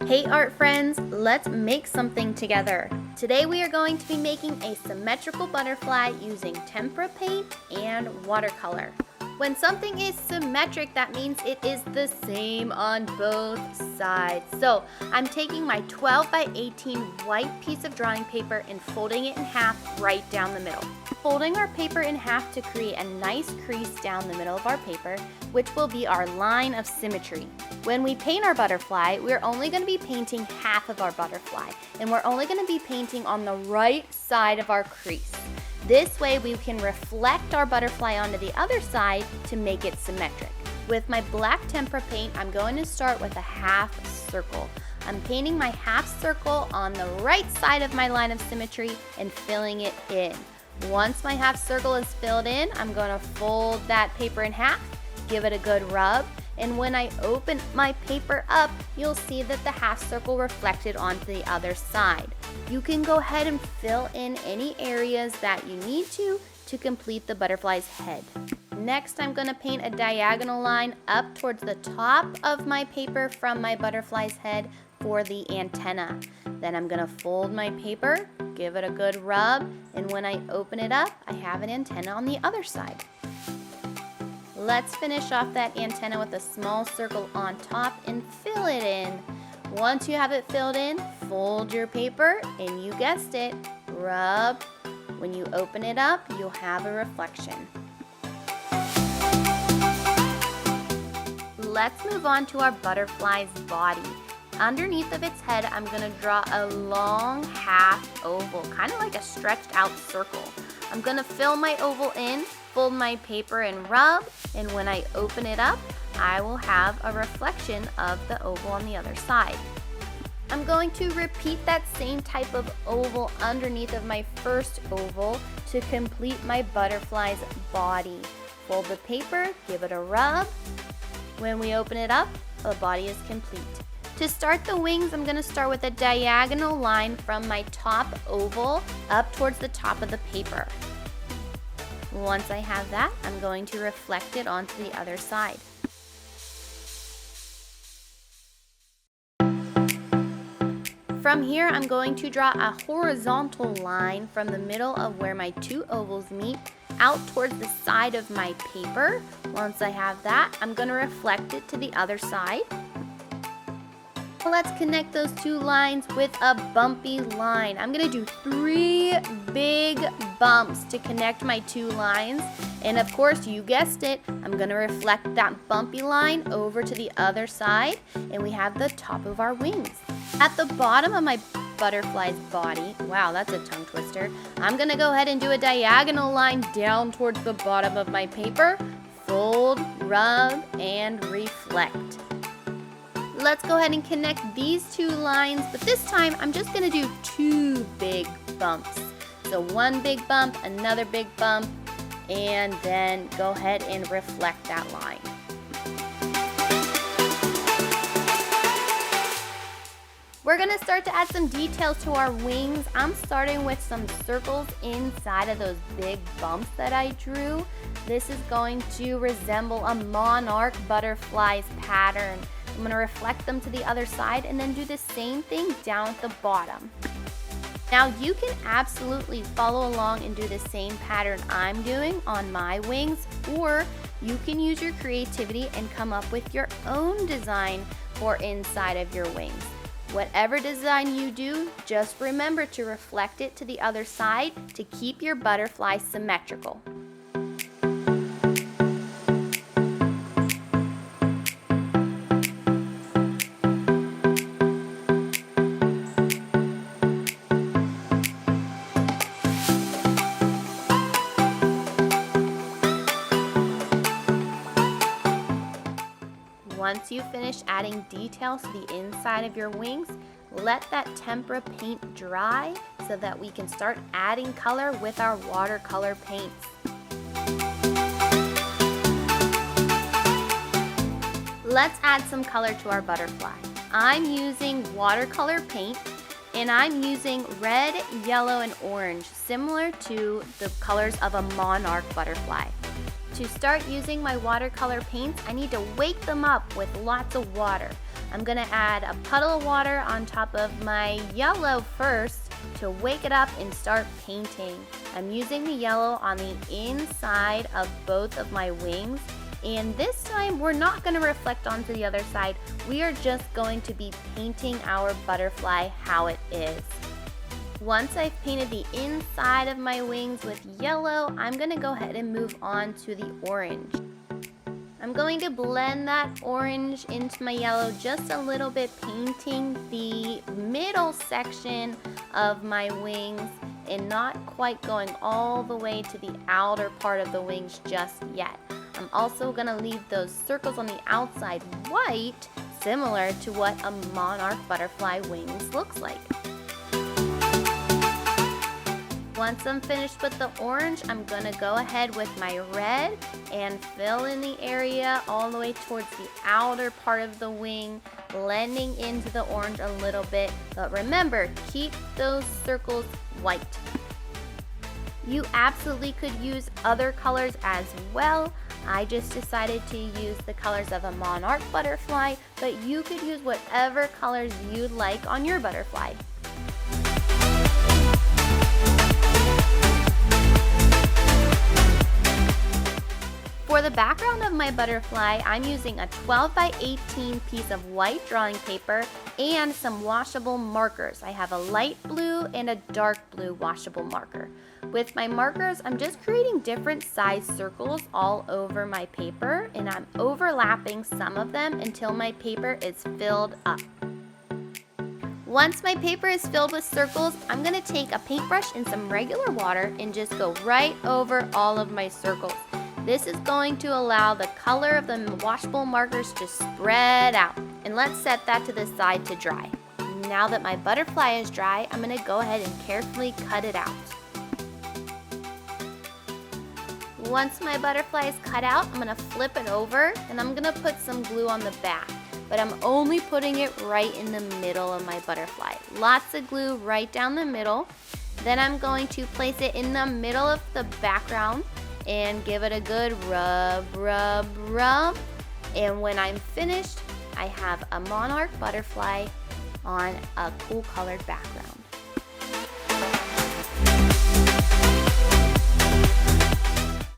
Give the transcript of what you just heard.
Hey art friends, let's make something together. Today we are going to be making a symmetrical butterfly using tempera paint and watercolor. When something is symmetric, that means it is the same on both sides. So I'm taking my 12 by 18 white piece of drawing paper and folding it in half right down the middle. Folding our paper in half to create a nice crease down the middle of our paper, which will be our line of symmetry. When we paint our butterfly, we're only going to be painting half of our butterfly, and we're only going to be painting on the right side of our crease. This way we can reflect our butterfly onto the other side to make it symmetric. With my black tempera paint, I'm going to start with a half circle. I'm painting my half circle on the right side of my line of symmetry and filling it in. Once my half circle is filled in, I'm going to fold that paper in half, give it a good rub, and when I open my paper up, you'll see that the half circle reflected onto the other side. You can go ahead and fill in any areas that you need to complete the butterfly's head. Next, I'm going to paint a diagonal line up towards the top of my paper from my butterfly's head for the antenna. Then I'm going to fold my paper, give it a good rub, and when I open it up, I have an antenna on the other side. Let's finish off that antenna with a small circle on top and fill it in. Once you have it filled in, fold your paper and you guessed it, rub. When you open it up, you'll have a reflection. Let's move on to our butterfly's body. Underneath of its head, I'm going to draw a long half oval, kind of like a stretched out circle. I'm going to fill my oval in, fold my paper and rub, and when I open it up, I will have a reflection of the oval on the other side. I'm going to repeat that same type of oval underneath of my first oval to complete my butterfly's body. Fold the paper, give it a rub. When we open it up, the body is complete. To start the wings, I'm going to start with a diagonal line from my top oval up towards the top of the paper. Once I have that, I'm going to reflect it onto the other side. From here, I'm going to draw a horizontal line from the middle of where my two ovals meet out towards the side of my paper. Once I have that, I'm going to reflect it to the other side. Let's connect those two lines with a bumpy line. I'm going to do 3 big bumps to connect my two lines. And of course, you guessed it, I'm going to reflect that bumpy line over to the other side, and we have the top of our wings. At the bottom of my butterfly's body, wow, that's a tongue twister, I'm going to go ahead and do a diagonal line down towards the bottom of my paper, fold, rub, and reflect. Let's go ahead and connect these two lines, but this time I'm just going to do 2 big bumps. So 1 big bump, another big bump, and then go ahead and reflect that line. We're going to start to add some details to our wings. I'm starting with some circles inside of those big bumps that I drew. This is going to resemble a monarch butterfly's pattern. I'm going to reflect them to the other side and then do the same thing down at the bottom. Now you can absolutely follow along and do the same pattern I'm doing on my wings, or you can use your creativity and come up with your own design for inside of your wings. Whatever design you do, just remember to reflect it to the other side to keep your butterfly symmetrical. Once you finish adding details to the inside of your wings, let that tempera paint dry so that we can start adding color with our watercolor paints. Let's add some color to our butterfly. I'm using watercolor paint, and I'm using red, yellow, and orange, similar to the colors of a monarch butterfly. To start using my watercolor paints, I need to wake them up with lots of water. I'm gonna add a puddle of water on top of my yellow first to wake it up and start painting. I'm using the yellow on the inside of both of my wings, and this time we're not gonna reflect onto the other side. We are just going to be painting our butterfly how it is. Once I've painted the inside of my wings with yellow, I'm gonna go ahead and move on to the orange. I'm going to blend that orange into my yellow just a little bit, painting the middle section of my wings and not quite going all the way to the outer part of the wings just yet. I'm also gonna leave those circles on the outside white, similar to what a monarch butterfly wings looks like. Once I'm finished with the orange, I'm gonna go ahead with my red and fill in the area all the way towards the outer part of the wing, blending into the orange a little bit. But remember, keep those circles white. You absolutely could use other colors as well. I just decided to use the colors of a monarch butterfly, but you could use whatever colors you'd like on your butterfly. For the background of my butterfly, I'm using a 12 by 18 piece of white drawing paper and some washable markers. I have a light blue and a dark blue washable marker. With my markers, I'm just creating different size circles all over my paper, and I'm overlapping some of them until my paper is filled up. Once my paper is filled with circles, I'm gonna take a paintbrush and some regular water and just go right over all of my circles. This is going to allow the color of the washable markers to spread out. And let's set that to the side to dry. Now that my butterfly is dry, I'm gonna go ahead and carefully cut it out. Once my butterfly is cut out, I'm gonna flip it over and I'm gonna put some glue on the back. But I'm only putting it right in the middle of my butterfly. Lots of glue right down the middle. Then I'm going to place it in the middle of the background and give it a good rub, rub, rub. And when I'm finished, I have a monarch butterfly on a cool colored background.